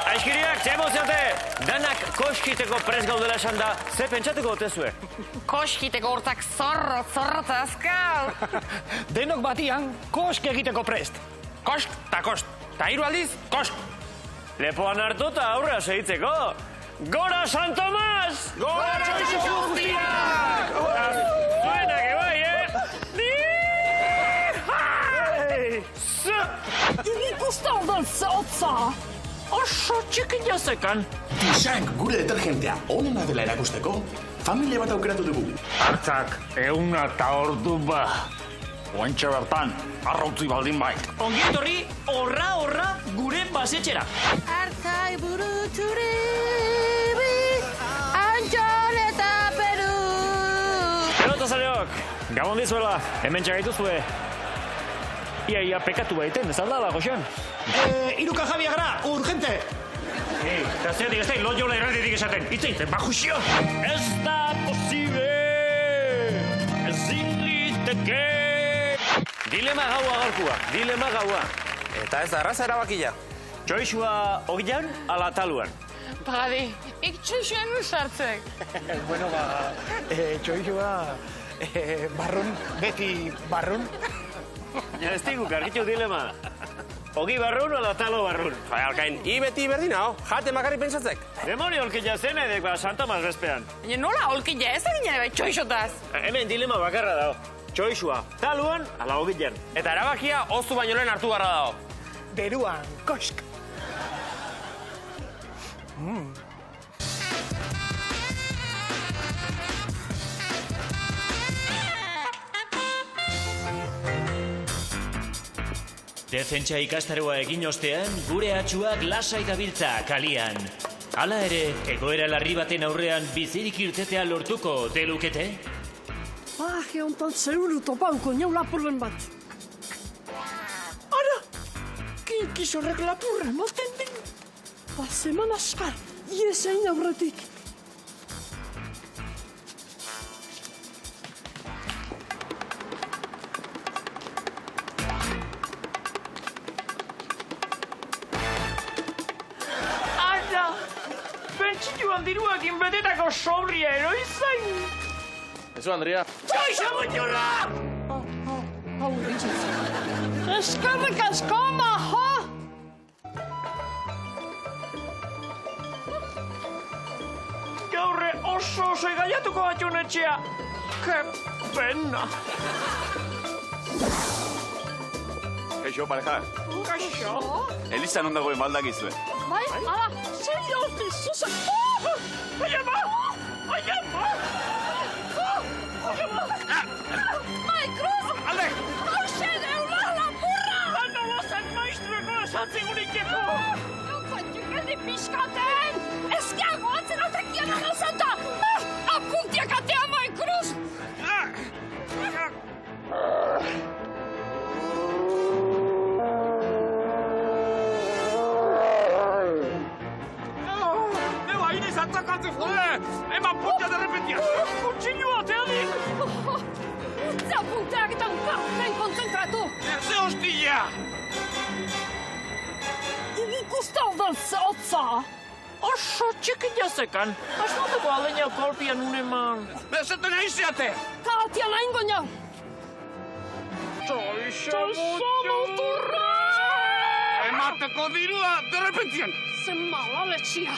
Aizkiriak, ze emoziote! Danak koskiteko prest gaudela esan da, ze pentsatuko otezue? Koskiteko hortak zorrotza azkal! Denok batian, kosk egiteko prest. Kosk, ta kost, ta hiru aldiz, kosk! Lepoan hartu eta aurra segitzeko! Gora San Tomas! Gora txoizu guztiak! Zuenak ebai, Ikusten dut zehotza! Oso txikin jazekan. Tixank gure detergentea onena dela erakusteko, familia bat aukeratu dugu. Hartzak, euna eta ordu ba. Oantxe bertan, arrautzi baldin bai. Ongietorri, horra gure basetxera. Artzai buruturi bi, Antxon eta Peru. Pelota zaleok, gabon dizuela, hemen txagaituzue. Ia pekatu baiten, ez aldala, Josean? Iruka Javier gara, urgente! Eta zeatik ez da, lo jola erraditik esaten, itzeiten, bajusio! Ez da posible, ezin liteke! Dilema gaua gaurkua, dilema gaua. Eta ez da arraza erabakila. Txoixua ogian, ala taluan. Pagadi, ik txoixuen usartzek. Bueno, txoizua, barrun, beti barrun. Ja, ez digu, kargitxu dilema. Ogi barrun, ala talo barrun. Jai, alkain, i beti berdina, jate makarri pentsatzek. Demonio olkila zen edek, Santa Mas bezpean. Nola, olkila ez egin ere txoixotaz. Hemen dilema bakarra dago. Txoixua, taluan, ala ogian. Eta erabakia, oztu baino lehen hartu garra dago. Beruan, kosk. Defentsa ikastaroa egin ostean, gure atxuak lasai dabiltza kalian. Hala ere, egoera larri baten aurrean bizirik irtetea lortuko delukete? Hontan zeuru topauko nau lapurren bat. Ara! Kinkis horrek lapurra ematen din. Zeman askar, iesein aurretik. Bentsituan diruakin betetako sobria eroizain. Eso, Andrea. Txoixa gutxorra! Hau egitzatzen. Eskerrik asko, maho! Gaurre oso egaiatuko batxun etxea. Ke pena. Kaixo, pareja. Kaixo. Elisa non dagoen baldakizue. Bai, ala, zer jauti, zuzen. Aiama! Aiama! Mai, Cruz! Alde! Hauxe deula lapurra! Handa bazak maiztrueko esatzigunikeko! Gauzatxuk geldi pixkaten! Ezkiago atzera trekian agauzanta! Apuntiak atea, Mai, Cruz! Eman puntia de repetia! Kutxilua, teadik! Zea punteak eta unkarten konzentratu! Ze hostia! Ikusten dut zehotza! Oso txikin jazekan. Asmatuko aleina kolpian uneman. Bezaten aizeate! Ta atian aingo nau! Txoixa muturra! Emateko dirua, de repetian! Zen malaletxia!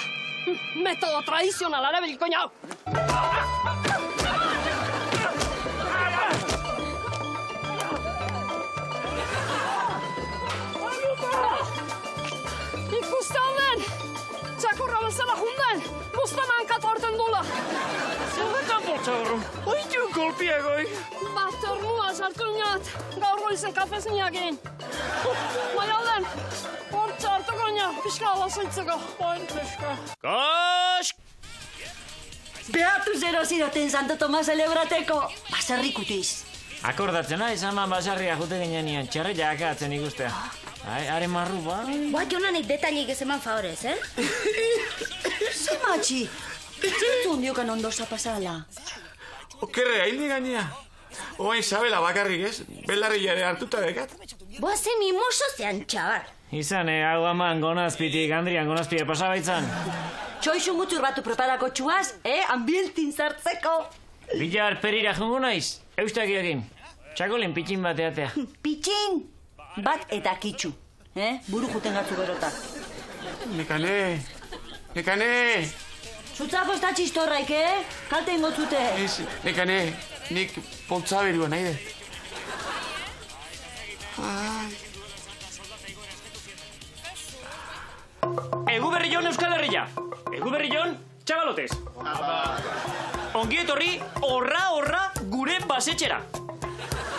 Metodo tradizionala erabiliko nau! Ikusten den! Txakurra bezala junden! Bustaman katorten dula! Zerretan boltzagarron, oitun kolpiegoi! Bat ornua sartu niat, gaur goizen kafezniak egin. Maialden, hortza hartuko nia, pixka alazoitzeko. Oin peska. Kosk! Behatu zero ziroten Santo Tomas celebrateko, baserrik utiz. Akordatzen naiz, ama basarria jute ginean txarrila akatzen ikustea. Are marru, ba? Boa, jonanek detailik ez eman favorez, Ze matxi? Zertzun diokan ondoza pasala? Okerre, hailde gainea. Oain sabela bakarrik ez, belarriare hartuta dekat. Boa, ze mimoso zean, txabar. Izan, hau aman gonazpitik, Andrian gonazpia pasabaitzan. Txoixu mutur batu preparako txuaz, ambientin zartzeko. Bilar perira jongo naiz, eustakiokin. Txakolin pitxin bateatea. Pitxin, bat eta kitxu. Buru juten gartu gerotak. Nekane. Zutzako ez da txistorraik, Kalte ingotzute. Ez, nekane, nik poltzaberua nahi de. Egu berrion Euskal Herria. Egu berrion, txabalotez. Ongi etorri, horra gure basetxera.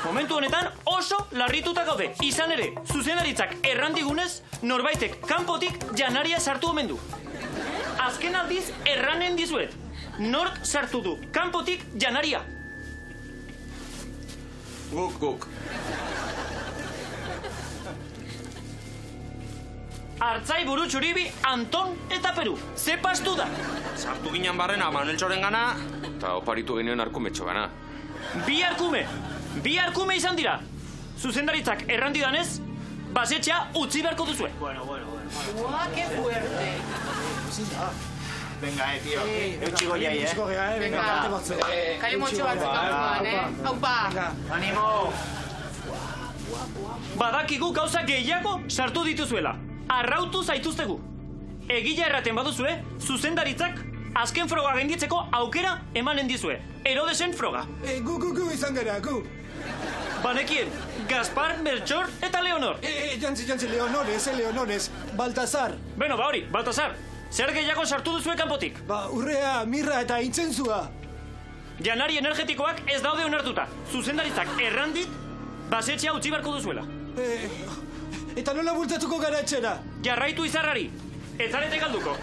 Momentu honetan oso larrituta gaude. Izan ere, zuzendaritzak errandigunez, norbaitek kanpotik janaria sartu omen du. Azken aldiz erranen dizuet. Nork sartu du kanpotik janaria. Guk. Artzai buru txuribi, Anton eta Peru. Ze pastu da? Sartu ginen barrena Maneltxoren gana, eta oparitu genuen arkumetxo gana. Bi arkume izan dira. Zuzendaritzak errandidanez, basetxea utzi beharko duzue. Buah, que fuerte. Venga, tío. Eutxigo jai, Venga, kalimotxo batzuk kanpoan, Aupa. Animo. Badakigu gauza gehiago sartu dituzuela. Arrautu zaituztegu. Egia erraten baduzue, zuzendaritzak azken froga gainditzeko aukera emanen dizue. Herodesen froga. Gu izan gara, gu. Banekien, Gaspar, Melchor eta Leonor. Jantzi, Leonores. Baltasar. Beno, ba hori, Baltasar. Zer gehiago sartu duzue kanpotik? Urrea, mirra eta intzenzua. Janari energetikoak ez daude onartuta. Zuzendaritzak errandit, basetxea utzi beharko duzuela. Eta nola bultatuko gara etxera? Jarraitu izarrari. Ez zarete galduko.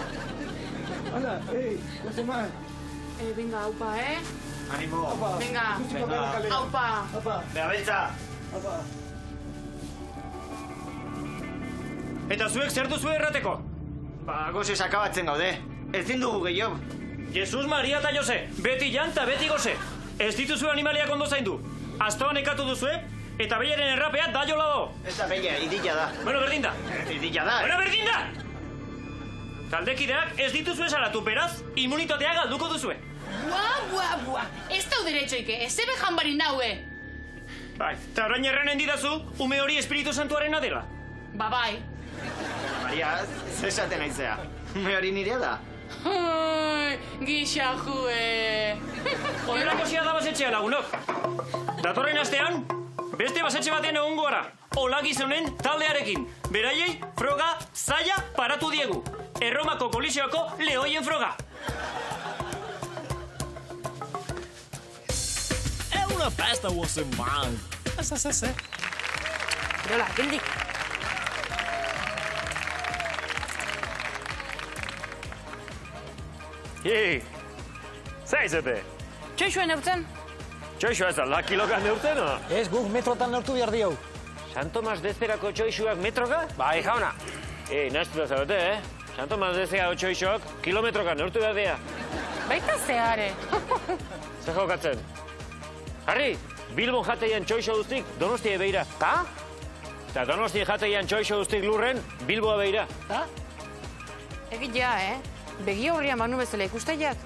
Hala, gozeman. Venga, Aupa, Animo. Venga, Aupa. Behabeltza. Eta zuek zer duzu errateko? Gozez akabatzen gaude. Ezin dugu gehiago. Jesus, Maria eta Jose, beti janta, beti goze. Ez dituzue animaliak ondo zaindu. Astoan ekatu duzue, eta behiaren errapea da jola do. Ez da behia, idila da. Bueno, berdin da. Idila da. Bueno, berdin da! Taldekideak ez dituzue salatu, beraz, immunitatea galduko duzue. Buah. Ez dau derechoike, ez ebe janbarin daue. Bai, eta orain erranen didazu, ume hori Espiritu Santuaren adela. Bai. Maria, zesaten aizea. Me hori nirea da. Gisa jue. Horrelako zia da basetxea lagunok. Datorren astean, beste basetxe batean egongo gara. Ola gizonen taldearekin. Beraiei, froga zaila paratu diegu. Erromako koliseoko lehoien froga. Una festa você mal. Rola, geldik. Zaizete? Txoixuen eurtzen? Txoixua ez da, kilokan neurtzen, no? Ez, guk metrotan neurtu behar diau. San Tomas dezerako txoixuak metroka? Bai, jauna. Naztu da zaudete, San Tomas dezerako txoixuak kilometroka neurtu behar dira. Baita zehare. Zer jokatzen? Harri, Bilbon jateian txoixo guztik Donostia beira. Ta? Eta Donostia jateian txoixo guztik lurren Bilboa beira. Ta? Egitea, Begi horria manu bezala ikusteiak.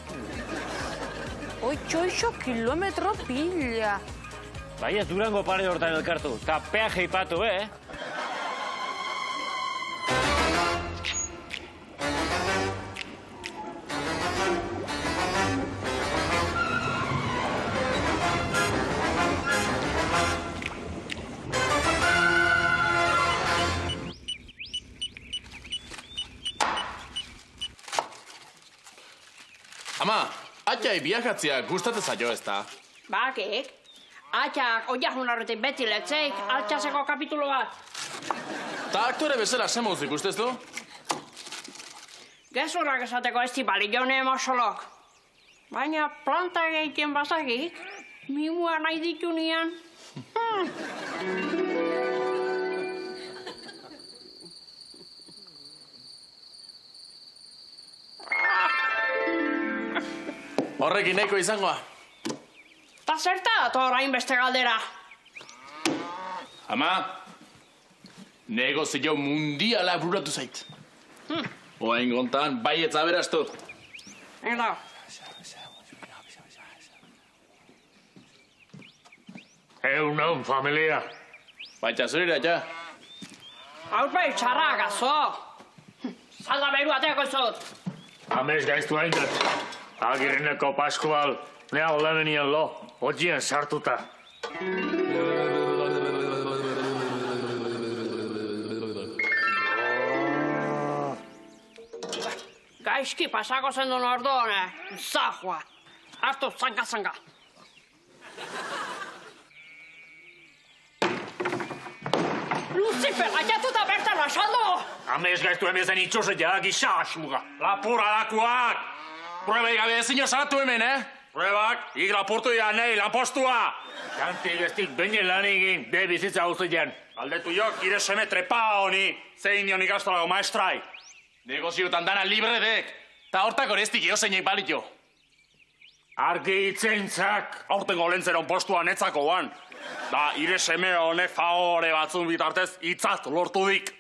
Oi, txoixo kilometro pila. Bai ez Durango pare hortan elkartu. Ta peaje ipatu, Ama, atxai biajatzea gustatzen zaio ez da. Bakik. Atxak, oiahun arretik beti letzeik, altxaseko kapitulo bat. Ta aktore bezala semoz ikustez du? Gezurrak esateko ez tibali jone emosolok. Baina planta gehien bazakik, mimua nahi ditu nian. Horrekin nahiko izangoa. Ta zerta dator hainbeste galdera? Ama, negozio mundiala bururatu zait. Oain gontan, baietz aberastu. Eta, Egunon, familia. Baita zurira, ja. haupei txarra gazo. Salda beru ateako izot. Amez gaiztu haindat. Agireneko Paskual, nea olemenien lo, hotien sartuta. Gaizki pasako zen duen orduan, zahua. Hartu, zanga. Lucifer, aiatuta bertan asaldo! Amez gaiztu hemezen itxoset ja, gisa asmuga. Lapura dakuak! Prueba gabe ezin osatu hemen, Pruebak, ik lapurtu ja nahi, lanpostua! Kantik ez dik baina lan egin, be bizitza guztien. Aldetu jok, ire seme trepa honi, zein nion ikastolago maestrai. Negoziotan dana libre dek. Ta hortak orestik eoseinek balitio. Argi itzeintzak, aurtengo lentzeron postuan etzako guan. Da, ire seme honek faore batzun bitartez itzat lortu dik.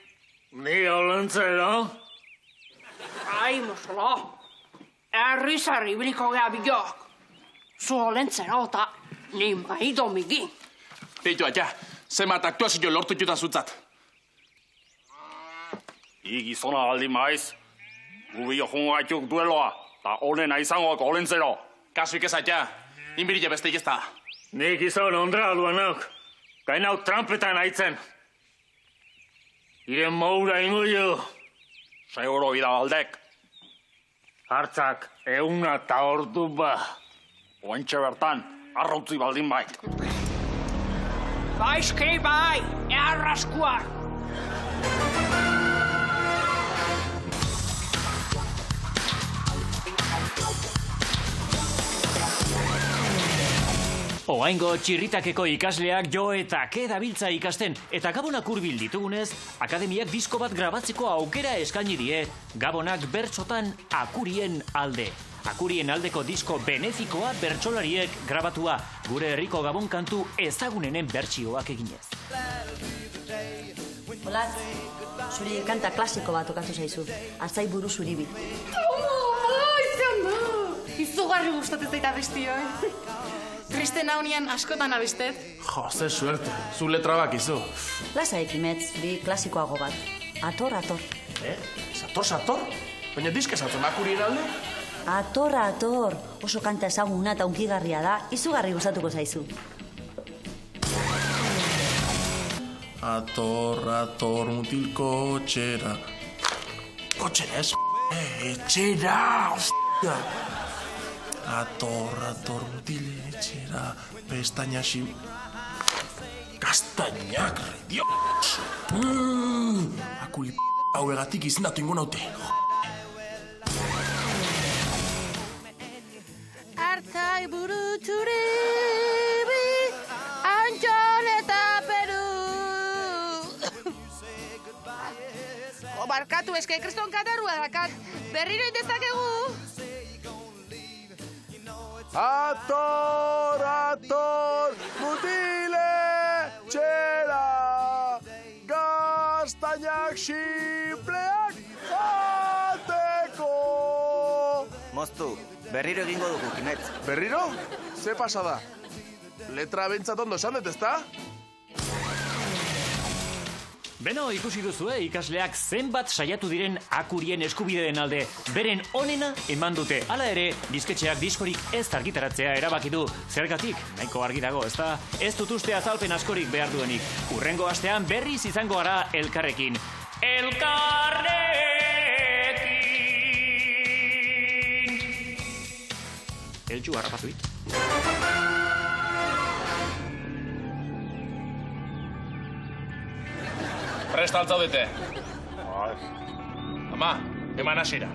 Ni olentzero? Ai, mosolo. Errizarri biliko gea bilok. Zu olentzero eta ni maido migin. Teitu atxa, zemat aktuazio lortu juta zutzat. Gizona baldin maiz, gubio jungo gaituk dueloa, ta honena izangoak olentzero. Kasuik ez atxa, inbirile besteik ez da. Nik izan ondra duan nauk, gain hau trampetan haitzen. Ire moura inguio. Seguro bida baldek. Hartzak, euna eta ordu ba. Oantxe bertan, arrautzi baldin bait. Gaizki bai, erraskuak. Oaingo txirritakeko ikasleak jo eta ke dabiltza ikasten, eta Gabonak hurbil ditugunez, akademiak disko bat grabatzeko aukera eskaini die, Gabonak bertsotan akurien alde. Akurien aldeko disko benefikoa bertsolariek grabatua, gure herriko Gabon kantu ezagunenen bertsioak eginez. Olat, zuri kanta klasiko bat okatu zaizu. Arzai buru zuri bit. Izan da! Izugarri gustatzen zaita bestio, Triste naunian askotan abestet. Jo, ze suerte, zu letra bakizu. Lasa ekimetz, bi klasikoago bat. Ator. Sator? Baina diska esatzen akurien alde? Ator. Oso kanta ezaguna eta unkigarria da, izugarri gustatuko zaizu. Ator, mutil kotxera. Kotxera ez, etxera, ostia. Ator, mutil etxera, pestaña sim... Kastainak, redios. Akuri hau egatik izendatu ingo naute. Artzai buru txuribi, Antxon eta Peru. Barkatu, eske kriston katarrua dakat. Berriro indezakegu. Ator, mutile txera, gaztainak xipleak jateko. Moztu, berriro egingo dugu, Kimetz. Berriro? Ze pasada? Letra bentsat ondo esan dut, ezta? Beno, ikusi duzue ikasleak zenbat saiatu diren akurien eskubideen alde. Beren onena eman dute. Hala ere, disketxeak diskorik ez argitaratzea erabaki du. Zergatik, nahiko argi dago, ezta? Ez dut uste azalpen askorik behar duenik. Hurrengo astean berriz izango gara elkarrekin. Eltsu harrapatu dit. Prest altzaudete. Ama, eman hasiera.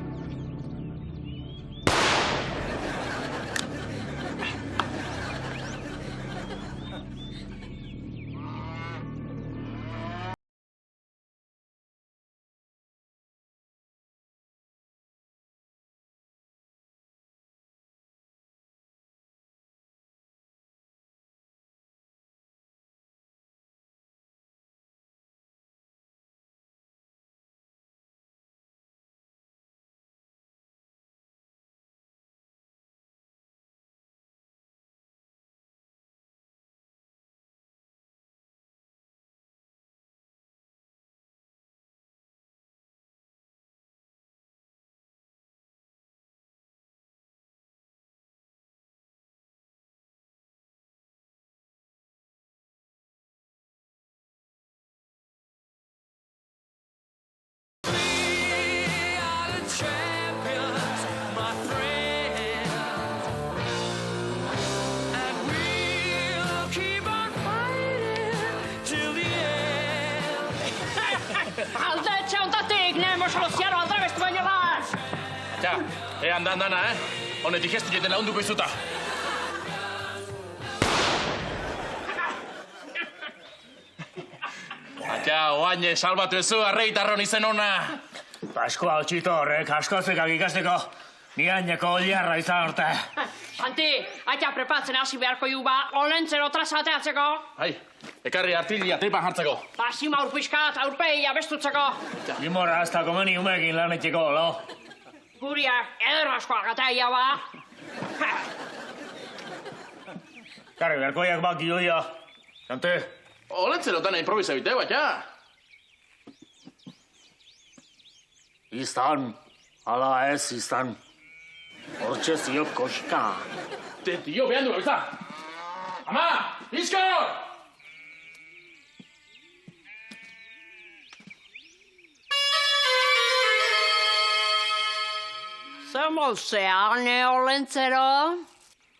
Aldetxe ondatik, nemo soluziano aldabestu baino bat! Ja, handan dana, Honetik ez dieten launduko izuta. Ja, oain salbatu ezu, arreitarron izen ona. Asko hau txito horrek, asko zekak ikasteko. Ni haineko oliarra izan orte. Santi, aita prepatzen hasi beharko ju ba, olentzero trazateatzeko. Hai, ekarri artilia tripan jartzeko. Basima urpiskat, aurpegi abestutzeko. Imorra hasta komeni umekin lanetxeko, lo? Guriak eder askoa gataia ba. Karri, berkoiak baki joia. Santi. Olentzero dana improvisa bite, bat, ja. Izan, ala ez izan. Hortxe zio koxka. Te tio, behan dugu, izan. Ama, izkor! Zer molzean, olentzero?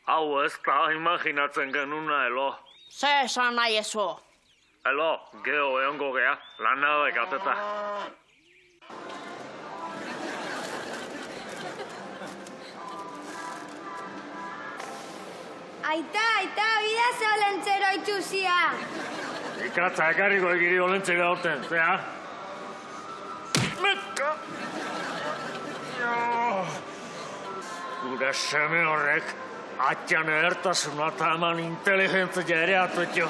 Hau ez da imaginatzen genuna, elo. Ze esan nahi ezu? Elo, geho eongo gea, lanadek ateta. Aita, bida ze olentzero itxuzia. Ikratza ekarriko egiri olentzera horten, zea? Meka! Gure seme horrek, atxan edertasuna eta eman inteligentzia ere atutxo.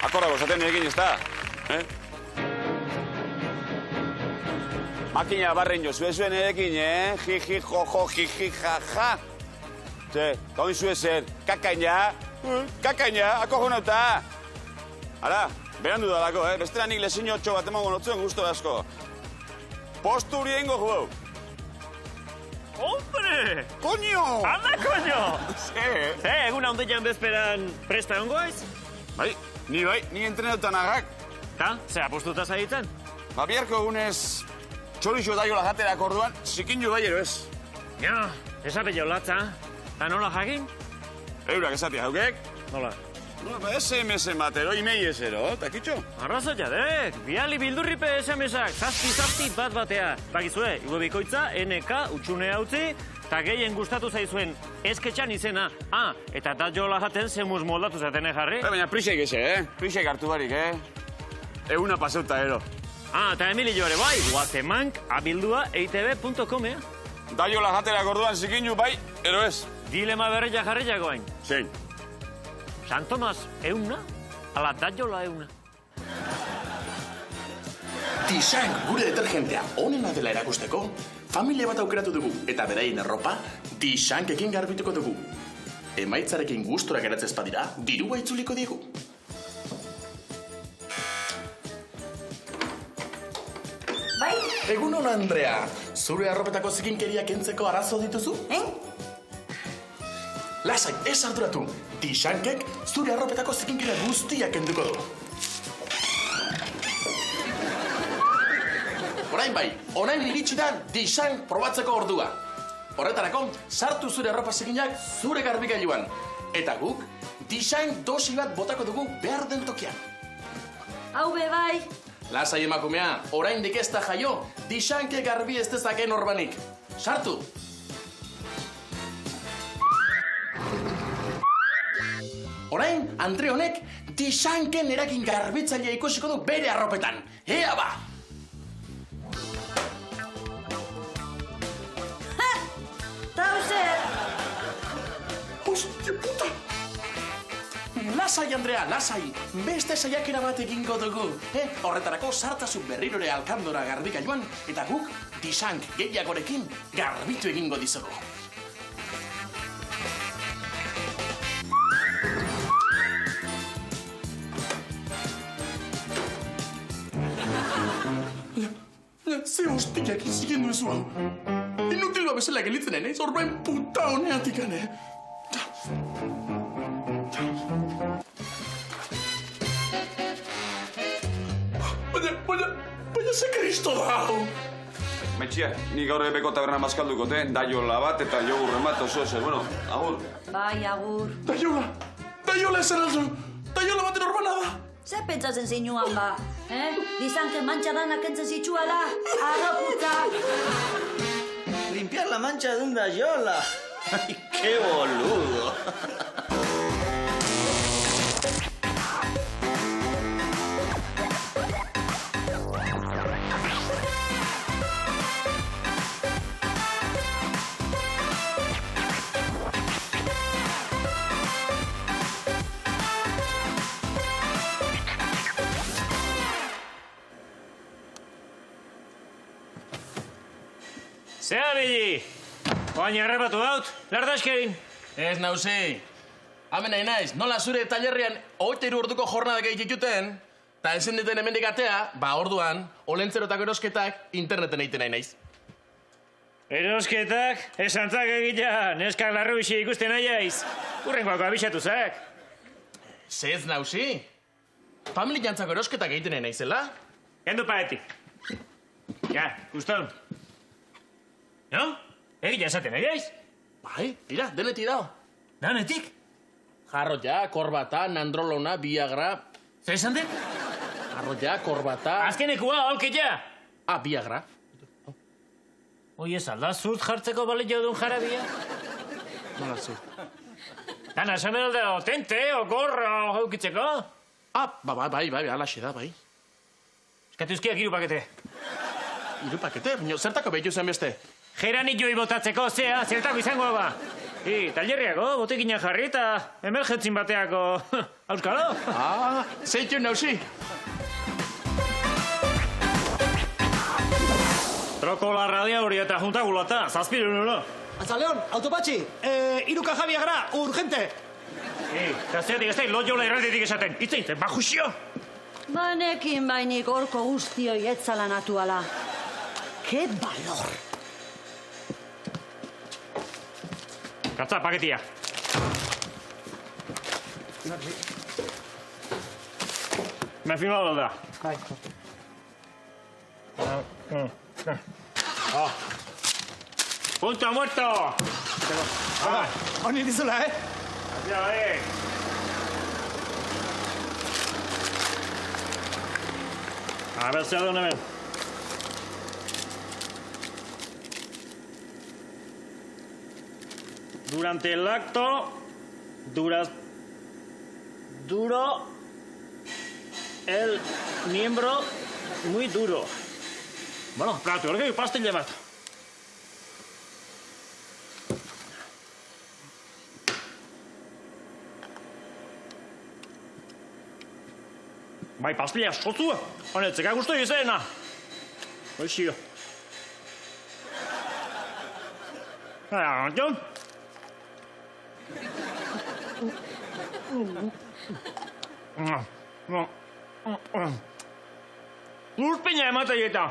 Akorra gozaten egin ez da, Makina barren jo, zuen erekin, Jiji, jojo, jiji, jaja. Ze, gaun zuen zer, kakaina, ako jonauta. Hala, berandu dalako, bestera nik lezinotxo bat emango notzuen gusto asko. Posturi engo jugu. Hombre! Koño! Anda, koño! Ze, egun handian bezperan presta ongoaiz? Bai, ni entrenetan agak. Ta, ze apostuta zaitzen? Ba, biharko egunez, txorixo daiola jaterak orduan, zikin jo baiero ez. Ja, esape jo latza. Ta nola jakin? Eurak esati haukek. Nola? Ba, SMS matero, imei esero, takitxo? Arrazo jadek, biali bildurripe SMS-ak, zazpi bat batea. Bakizue, igo bikoitza, NK, utxune hautzi, eta gehien gustatu zaizuen esketxan izena. Eta da jola jaten zemuz moldatu zaten jarri. Baina prisek eze, Prisek hartu barik, Euna paseuta, ero. Eta Emilio ere bai, guatemank abildua eitb.com, Daiola jaterak orduan zikin ju bai, ero ez. Dilema berreia jarriako hain. Zein. Santomas euna, ala daiola euna. Design gure detergentea onena dela erakusteko, familia bat aukeratu dugu eta beraien erropa Designekin garbituko dugu. Emaitzarekin gustora geratzez badira, dirua itzuliko diegu. Bai? Egun hona, Andrea. Zure arropetako zikinkeria kentzeko arazo dituzu? Lasai, ez arduratu. Designek zure arropetako zikinkeria guztiak kenduko du. Orain bai, orain iritsi da Design probatzeko ordua. Horretarako, sartu zure arropa zikinak zure garbigailuan. Eta guk, Design dosi bat botako dugu behar den tokian. Hau be bai. Lasai emakumea, oraindik ez da jaio, Dixanke garbi ez dezaken orbanik. Sartu! Orain, Andre honek, Dixanken erakin garbitzailea ikusiko du bere arropetan. Ea ba! Trauzer! Hostia puta! Lasai, Andrea, lasai. Beste saiakera bat egingo dugu. Horretarako sartasun berrirore alkandora garbikailuan eta guk Dixank gehiagorekin garbitu egingo dizugu. Ze hostiak izigendu ezu hau. Inutil babesela gelitzen naiz, orbain puta honeatik ane. Baina ze kristo da hau. Metxia, ni gaur ebeko taberna mazkalduko, daiola bat eta jogurren bat oso ezer, bueno, agur. Bai, agur. Daiola taiola esan alzu. Taiola baten orbana da. Zer pentsatzen zinuan ba, Dizanke mantxadanak entzen zitsuala, arroputza. Limpiar la mancha de una yola. Ay, qué boludo. Zea, Billy! Oain errepatu daut, lardaskein. Ez nauzi. Hamen nahi naiz, nola zure tailerrian 23 orduko jornadak egituten, eta ezin diten hemendik atea, ba orduan, olentzerotako erosketak interneten egiten nahi naiz. Erosketak, esantzak egitea, neskak larruixi ikusten nahiaiz. Urrengoako abixatu zak. Zez nauzi. Famili jantzako erosketak egiten nahi naizela? Kendu paetik. Ja, guston. No? Egia esaten nahiaiz? Bai, mira, denetik dao. Danetik? Jarroia, korbata, nandrolona, Viagra... Zer esan den? Jarroia, korbata... Azkenekua, holkeia! Ah, Viagra. Oi ez alda, zurt jartzeko bale jaudun jarabia? Nola zurt? Dana, esan behar da, tente, okor, haukitzeko? Ah, bai, alaxe da, bai. Eskatuzkiak 3 pakete. 3 pakete? Baina, zertako behitu zen beste? Geranit joi botatzeko, zea, zertako izango ba. Talerriako, botekina jarri eta emergentzin bateako, auskalo? Ah, zeitu nauzi. Troko la radia hori eta junta gulata, zazpiru nuro. Azaleon, autopatxi, 3 caja Viagra, urgente. Eta zeatik ez da, lo jola erraldetik esaten, itzeiten, bajusio. Banekin bainik orko guztioi etzala natuala. Ke valor! Katza, paketia. Me firmado da. Bai. Punto muerto! Honi dizula, Ya, A ver, se adona hemen. Durante el acto, duro el miembro muy duro. Bueno, prato, orge pastilla bat. Bai, pastilla sotzua. Honetzeka guztu izena. Hoxio. Jon? Lurpina emateieta.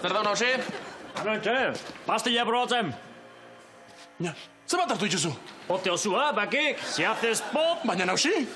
Zer da, nauzi? Pastilla probatzen. Ja, zer bat hartu dituzu? Pote osua, bakik, si haces pop. Baina nauzi?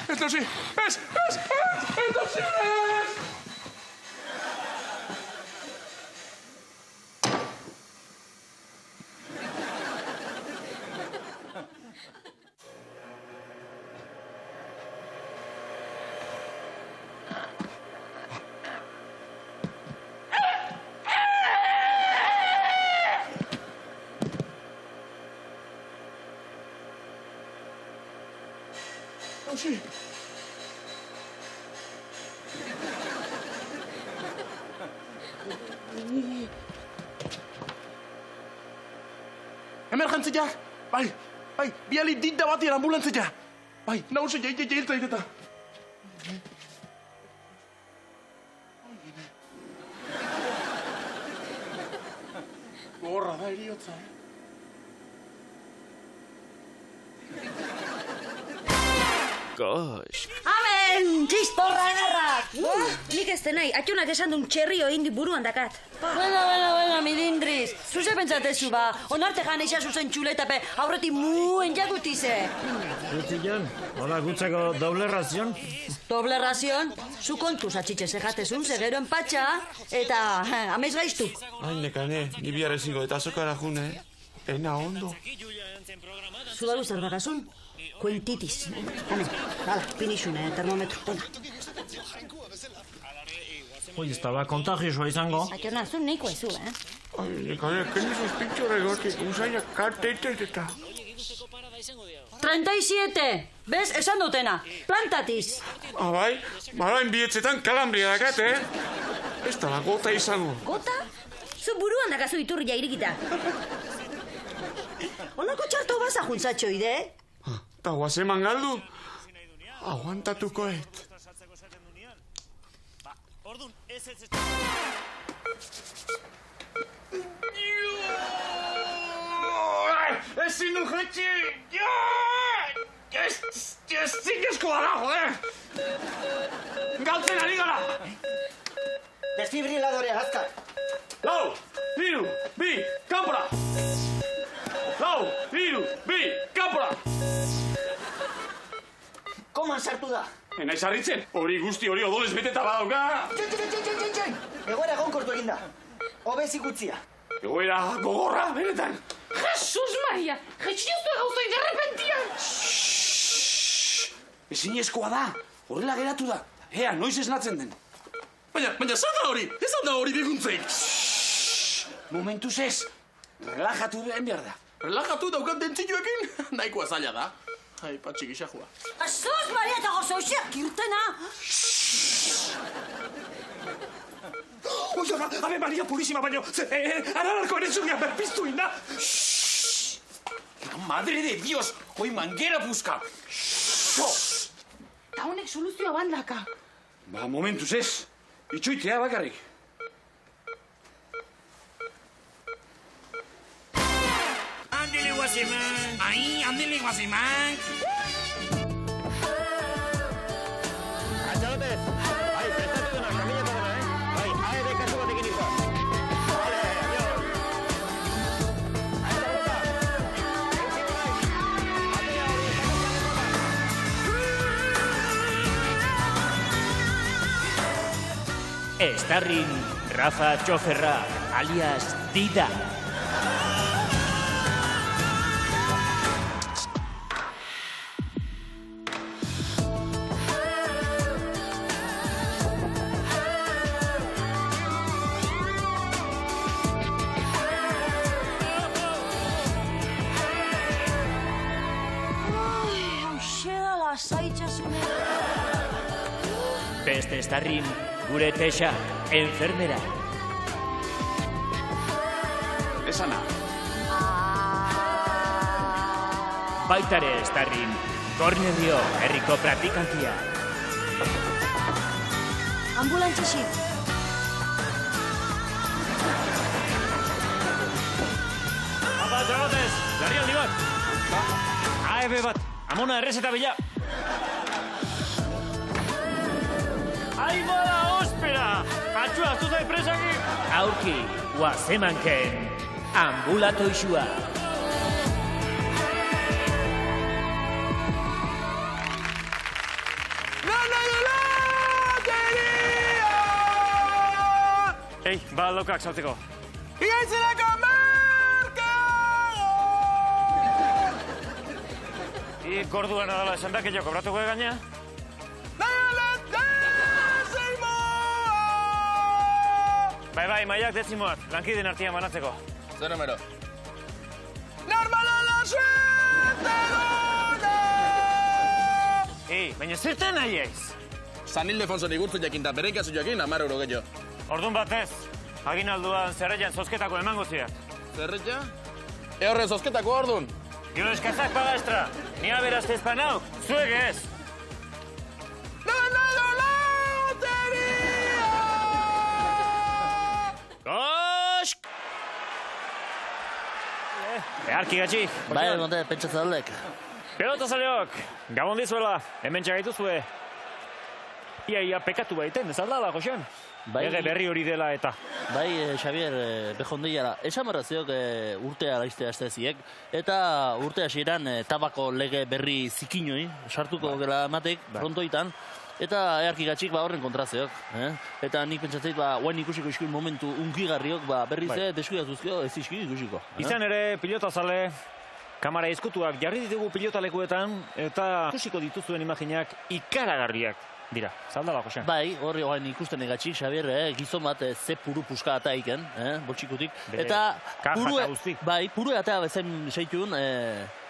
Ez nauzi! Ez nauzi! Nauzi! Emergentziak! Bai, biali dinda batien ambulantzia! Bai, nauzi jailta ireta! Gorra da eriotza, Gosh. Amen, txistorra edarrak! Nik ez nahi, atxonak esan duen txerrio indi buruan dakat. Bueno, milindriz. Zuze pentsatezu ba, onarte jan eixa zuzen txuletape, aurreti muen jakutize. Gutzion, hola gutzeko doble razion? Doble razion? Zu kontuz atxitxe zegatezun, zegero empatxa, eta amez gaiztuk. Ai, nekane, ni bihar ezingo eta azokara june. Ena ondo. Zudaru zer bagazun? Kuentitis. Hane, hala, pinixune, termometro, tena. Oi, ez da ba kontagioa izango? Atxona, zun neiko ezu, Ai, nekane, kenizu espintxore gote, usainak kartetet eta... 37! Bez, esan dutena, plantatiz. Bai, barain bietzetan kalambria dakat, Ez da la gota izango. Gota? Zu buruan dakazu iturria irikita. Honako txarto baza juntzatxo ide? Ta guazeman galdu? Aguantatukoet. Ezin du jetxi! Ez zinezko gara, Galtzen ari gara! Desfibriladorea, azkar! Lau, hiru, bi, kanpora! Lau, hiru, bi, kanpora! Koman sartu da? Enaiz harritzen, hori guzti hori odolez beteta badauka! Txai! Egoera gonkortu eginda. Obezi gutzia. Egoera gogorra, benetan! Jesus Maria, jetxiozu gauzoi derrepentian! Ezinezkoa da, horrela geratu da. Ea, noiz esnatzen den. Baina, zer da hori? Ez da hori biguntzeik. Momentuz ez, relajatu den behar da. Relajatu daukat dentzioekin, nahikoa zaila da. Ai, patxik isajua. Azuz, Maria eta gozoizeak irtena! Oiga, Ave Maria Purísima, baino, aralarko erezugia berpiztu inda! La madre de Dios, hoi manguera busca! Ta honek soluzioa bandaka. Ba, momentuz ez, itxoitea bakarrik. Andele guazeman! Ai, andele guazeman! Atxalote! Bai, prestatu dena, kamileta dena, Bai, AED kasu batekin ikoa. Vale, adiós! Estarrin Rafa Txoferra, alias Dida. Beste estarrin, gure Texa, enfermera. Esana. Baitare estarrin, Cornelio, herriko praktikantia. Ambulantxixik. Apa, txabatez, larrialdi bat. AEB bat, amona errezeta bila. Aimara ospera! Atxua, hartu zai presaki! Aurki, guazemanken, ambulato isua. Ei, ba lokak salteko. Iaitzelako merkao! Gorduan adala esan da, que jo kobratuko gaina? Bai, maiak dezimoak, lankiden artian banatzeko. Zer numero? Normala la suerte duna! Baina zertan nahi eiz? San Ildefonso igurtzu jakin da bere ikazu jakin 10 euro gehiago. Ordun batez, aginalduan zerreian zozketako emango ziat. Zerreia? Horre zozketako ordun? Gero eskazak paga estra, ni aberazte ezpanauk, zuek ez. Gosk! Beharki gatxik. Bai, monte, pentsatzen aldek. Pelotazaleok, gabon dizuela, hemen txagaituzue. Ia pekatu baiten, ez aldala, Josean? Lege berri hori dela eta. Bai, Xavier, behondeiara. Esan barraziok urtea laiztea esteziek, eta urtea hasieran tabako lege berri zikinoi, sartuko gela ematek, frontoitan, eta earkigatxik horren kontrazeok. Eta nik pentsatzeit, guain ikusiko iskuin momentu unkigarriok, berriz deskuidatuzkio ez ikusiko. Izan ere, pilotazale, kamara ezkutuak jarri ditugu pilotalekuetan, eta ikusiko dituzuen imaginak ikaragarriak dira. Zaldala, Josean? Bai, horri ikusten egatxik, Xabier, gizon bat ze puru puska ata iken, boltsikutik. Eta puru eta bezen seitun,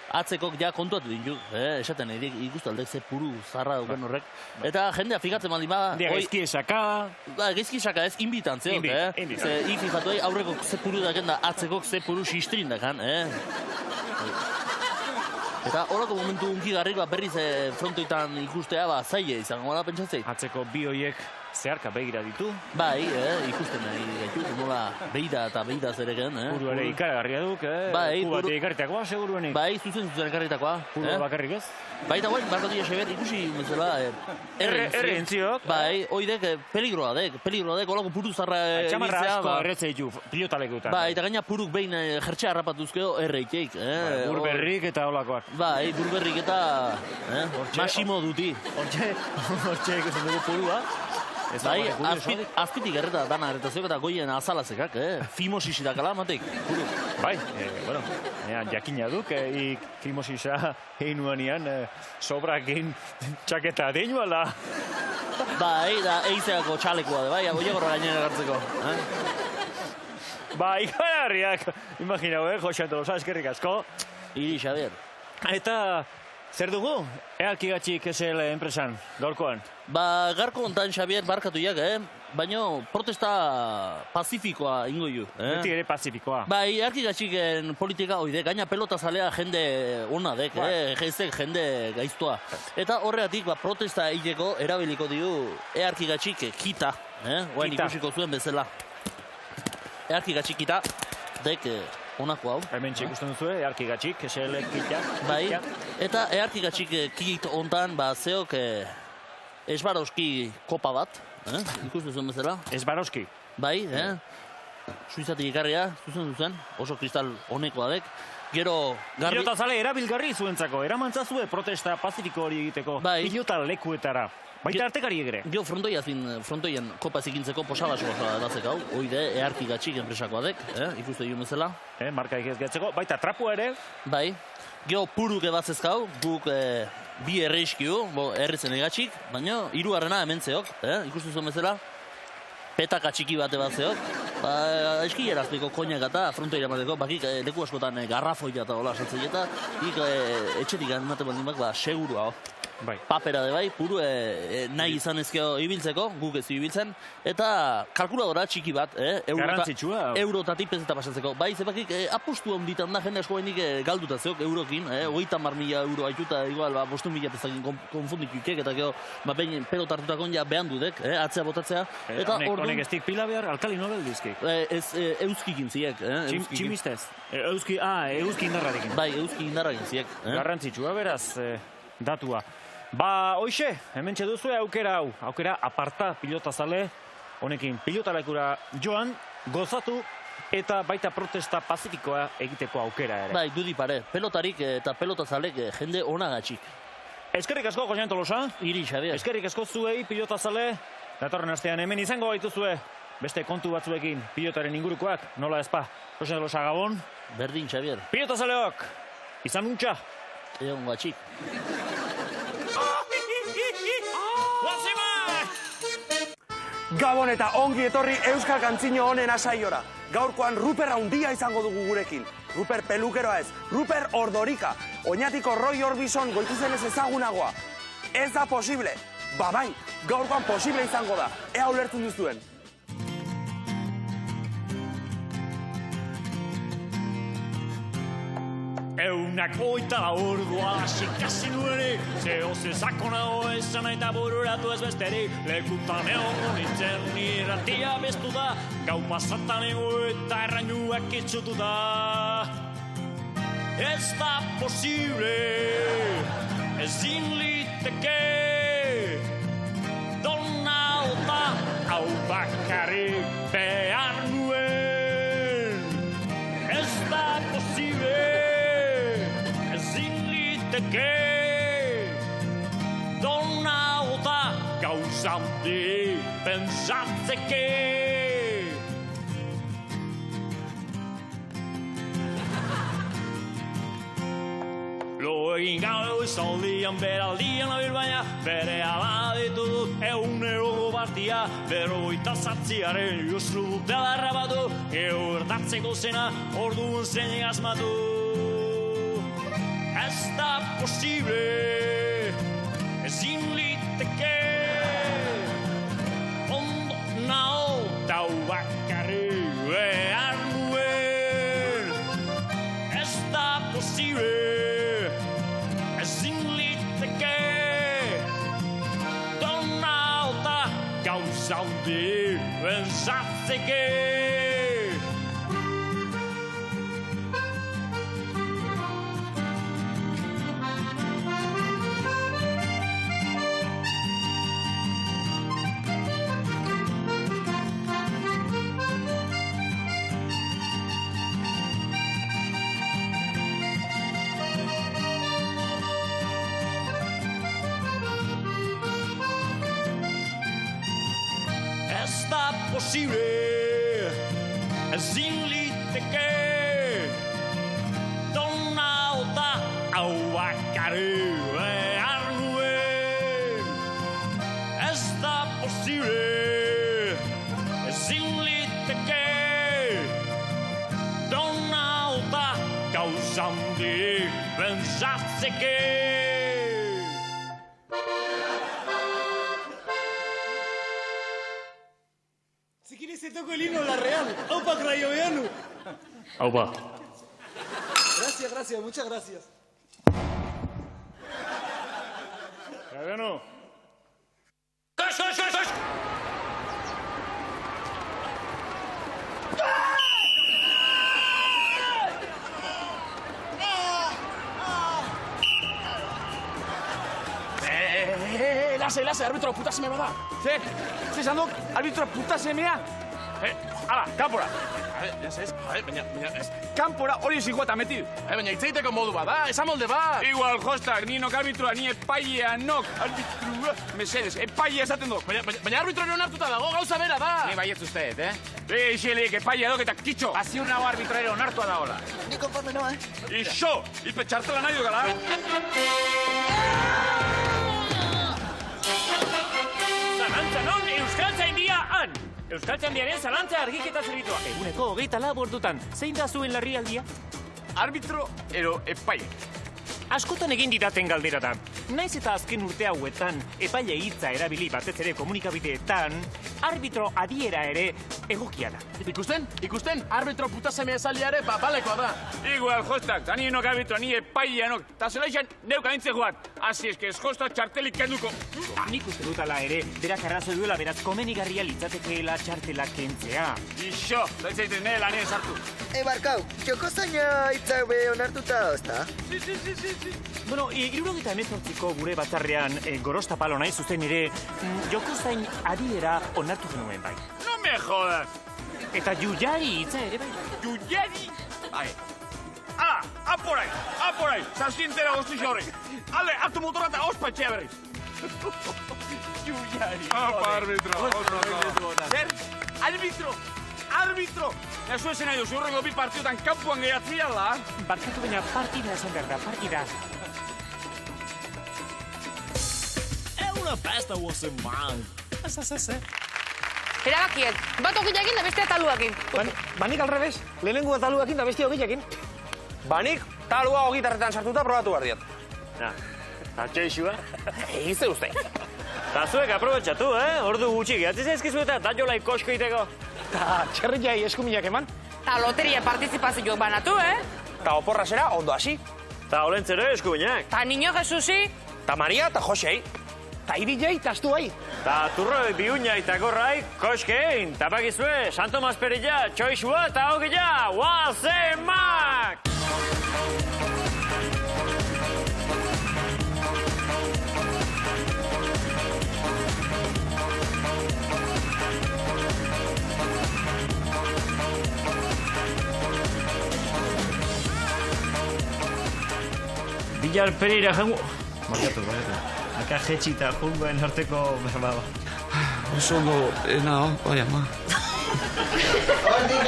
atzekok ja kontuatu dintu, esaten ikustu aldek ze puru zarra duken horrek. Eta jendea fikatzen baldin bada... Gaizki esaka... Gaizki esaka ez, inbitantzeok, Ze ififatu aurreko ze puru daken da atzekok ze puru sistrin dakan, Eta horako momentu unkigarrik berriz frontoitan ikustea zaila izango da pentsatzeit. Atzeko bi hoiek zeharka begira ditu. Bai, ikusten nahi gaitu, nola beida eta beida zereken. Puru ere ikaragarria duk, kubate ikarritakoa, seguruenik. Bai, zuzen ikarritakoa. Puru bakarrik ez? Bai, eta guain, barkatu Xabier, ikusi bezala errentziok. Bai, oidek peligroa dek, olako puru zarra txamarra asko erretzei ditu pilotalekuetan. Bai, eta gaina puruk behin jertxea harrapatuzkeo erreiteik. Burberrik eta olakoak. Bai, burberrik eta Massimo duti. Hortxe ikusten dugu purua. Bai, azpitik erreta dana erretazioak eta goien azalazekak, fimosisidak alamatek. Bai, bueno, jakina duk, fimosisa egin nuanian sobrakin txaketa deinuala. Bai, da eizeako txalekoa de, bai, oiegorra gainen egartzeko. Bai, ikararriak, imaginau, Josean Tolosa, eskerrik asko. Iri, Xabier. Eta... Zer dugu? Ealkigatxik SL enpresan, gaurkoan? Garko ontan, Xabier, barkatu jak, baina protesta pazifikoa ingo ju. Beti ere pazifikoa. Bai, ealkigatxiken politika oide, gaina pelotazalea jende ona dek, geizek jende gaiztoa. Eta horreatik, protesta egiteko erabiliko diu ealkigatxik kita. Oain ikusiko zuen bezala. Ealkigatxik kita, dek... Honako hau. Hemen ikusten duzu, earkigatxik, SL kitak. Bai, eta earkigatxik kit ontan, zeok Esbaroski kopa bat. Ikusten zuen bezala. Esbaroski? Bai, Suizatik ikarria, zuzen, oso kristal honekoa dek. Gero... Pilotazale erabilgarri zuentzako, eramantzazue protesta pazifiko hori egiteko. Pilota lekuetara. Baita artekari egere. Gero frontoian kopa zikintzeko posabasoa dazek hau. Oide, earkigatxik enpresakoa dek, ikuste joan bezala. Marka egizgatzeko, baita trapua ere. Bai. Gero puruk ebatzezkau, guk bi erreiskiu, erretzen egatxik, baina hirugarrena hementzeok, ikuste zuen bezala. Petaka txiki bat ebatzeok. Eskilerazteko koinak eta frontoira emateko, bakik leku askotan garrafoia eta hola sartzei eta etxetik ematen baldin bak, segurua. Papera de bai, puru nahi izan ezkeo ibiltzeko, guk ez ibiltzen, eta kalkuladora txiki bat, eurotatik pezeta pasatzeko. Bai, zebakik apustu honditan da, jende asko benik galdutazeok eurokin, 30.000 euro haituta, igual, 5.000 pezakin konfundikukek, eta gero, behin pelotartutakon ja behan dudek, atzea botatzea. Honek ez dik pila behar, alkali nobel dizkik? Ez euskikin ziek. Tximistez? Euski indarrarekin. Bai, euski indarrarekin ziek. Garrantzitsua beraz, datua. Hoxe, hemen txeduzue aukera hau. Aukera aparta pilotazale, honekin pilotalekura joan, gozatu, eta baita protesta pazifikoa egiteko aukera ere. Bai, dudi pare, pelotarik eta pelotazalek jende onagatxik. Eskerrik asko, Josean Tolosa. Iri, Xabier. Eskerrik asko zuei, pilotazale. Datorren astean hemen izango gaituzue. Beste kontu batzuekin, pilotaren ingurukoak, nola ezpa. Josean Tolosa, gabon. Berdin, Xabier. Pilotazaleok, izan nuntxa. Egon guatxik. Gabon eta ongi etorri Euskal Kantzino honen asaiora. Gaurkoan Ruper handia izango dugu gurekin. Ruper pelukeroa ez, Ruper Ordorika. Oñatiko Roy Orbison goituzenez ezagunagoa. Ez da posible. Bai, gaurkoan posible izango da. Ea ulertzen duzuen. Eunak oita ordua asikasi nuere, zeo zezako nago esan eta bururatu ez besteri, lekutan egon nintzen irratia bestu da, gau pasatan ego eta errainuak itxutu da. ez da posible, ezin liteke, dona ota hau bakarrik behar nuen. Ez da posible, ezin liteke, dona ota gauzante pentsatzeke. Lo egin gabe izaldian beraldian abil baina, bere aladitu dut egunero partia, 57 jozlu dut edarra batu, gertatzeko zena orduan zein asmatu. Ez da posible, ezin liteke, ondo nao tau bakarri behar nuen. Ez da posible, ezin liteke, dona ota gauza handi pentsatzeke. Ez da posible, ezin liteke, dona ota hau bakarri behar nuen. Ez da posible, ezin liteke, dona ota gauza handi pentsatzeke. Si quieres te toco el himno de la Real. Aupa Crayoveanu. Aupa. Gracias, muchas gracias. Crayoveanu. Kosh! Lase, arbitro, puta seme bada. Ze esan duk, arbitro puta semea? Hala, kanpora. Baina, ez. Kanpora hori zikoa eta meti. Baina itzeiteko modu bada, esan molde bat. Igual, jostak, ni nok arbitroa, ni epailea nok. Arbitrua, mesedes, epailea esaten duk. Baina arbitro ere onartuta dago, gauza bera da. Ni baietz usteet, Ixelik, epailea dok eta kitxo. Aziur nago arbitro ere onartua dagoela. Ni konforme noa, Ixo, ipe txartela nahi dukala. Zalantza non, Euskaltzaindia han! Euskaltzaindiaren zalantza argiketa zerbitua. Eguneko 24 ordutan, zein da zuen larrialdia? Arbitro, ero epaile. Askotan egin didaten galdera da. Naiz eta azken urte hauetan, epaile hitza erabili batez ere komunikabideetan, arbitro adiera ere egokia da. Ikusten, arbitro puta seme esaldia ere balekoa da. Igual, jostak, ta ni nok arbitro, ni epailea nok. Ta zelaixan neuk adintze joan. Asi eske, jostak txartelik kenduko. Nik uste dut ala ere, berak arrazoi duela beraz komenigarria litzatekeela txartela kentzea. Ixo, zaitzaiten nire lanien sartu. Barkau, joko zaina hitzak be onartuta, ozta? Si. Bueno, 78ko gure batzarrean Gorosta Palo nahi zuzen ere joko zain adiera onartu genuen bai. No me jodas! Eta Jujari hitza ere bai. Jujari? Bai. Ala, aporai! Zazientera goztu horrek. Ale, hartu motora eta ospa etxea berriz. Jujari. Apa, arbitro. Zer? Arbitro! Eso esan nahi duzu, horrengo bi partiotan kanpuan gehiatzia da. Barkatu baina partida esan behar da, partida. È una festa, Woseman. Erabakiek, bat ogilekin da bestea taluakin. Banik alrebez, lehenengo taluakin da bestia ogilekin. Banik, talua ogitarretan sartuta probatu behar diat. Na, atxeixua? Egize uste. Ta zuek aprobetxatu, Ordu gutxi gehatzen zaizkizu eta jolai kosko iteko. Ta txerri jai eskuminak eman. Ta loteria partizipazioak banatu, Ta oporra zera ondo hasi. Ta olentzero eskuminak. Ta Niño Jesusi. Ta Maria eta Josei. Ta iri jai, ta astu bai. Ta turroi biuña eta gorrai koskein. Ta bakizue, Santo Masperilla, txoixua eta hogila, Wosemak! Oiar Pereira jango... Markatu. Aka jetxi eta jungoen arteko berba. Oso ondo, nao, bai ama. Hortik.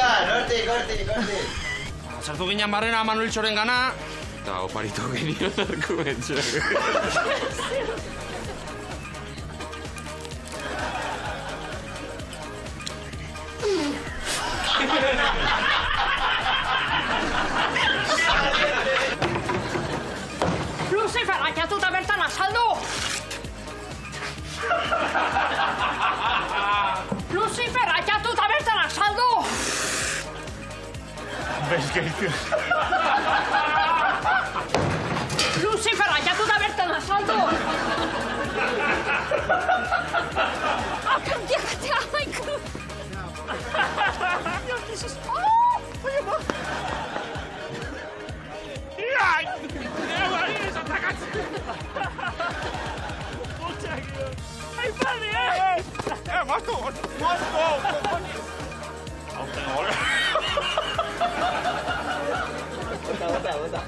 Sartu ginen barrena Manuel Txoren gana, eta oparitu genion argumentxoak. Lucifer, aiatuta bertan azaldu! Lucifer, aiatuta bertan azaldu! Lucifer, aiatuta bertan azaldu! Akantiakatea, haiku! Jesus! Oie, ma! Ai! Eguari atakatzen! Ai, padre, Marco! Aurten hor. Bota.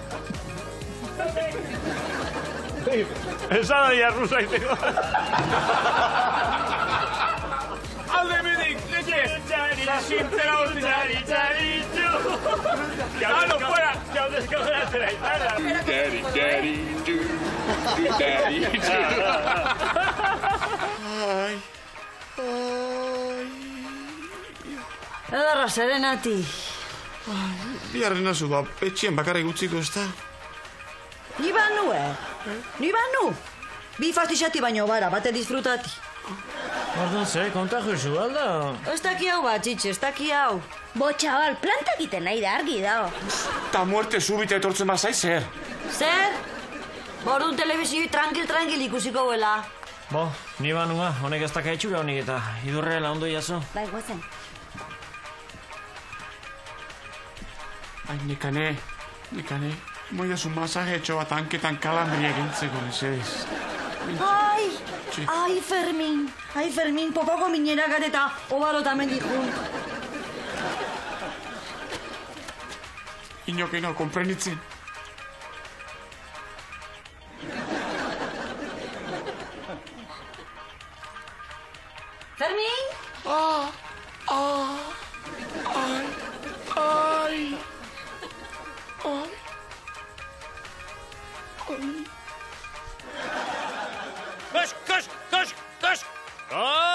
Esan ari arruza iteko. Alde medik, leke! Zintera ordinari, txaritxu! Gano, fuera! Edarra, Serenati. Biarren nazu da, etxien bakarrik utziko ez da. Ni banu. Bi fastixati baino bara, bate disfrutati. Ordon ze, kontagio zu alda? Ez daki hau bat, txitxe, ez daki hau. Bo, txabal, planta egiten nahi da argi dao. Ta muerte subita etortzen bazai zer. Zer? Bordun telebizioi tranquil ikusiko buela. Bo, ni banua, honek ez daka etxura honik eta idurrela ondo jaso. Bai, guazen. Ai, nekane, moiazu masaje etxo bat hanketan kalambria egintzeko, nesez. Ai, Fermin, popoko minera gareta, obalota mendikun. Inokena, komprenitzen. Fermin? Koş!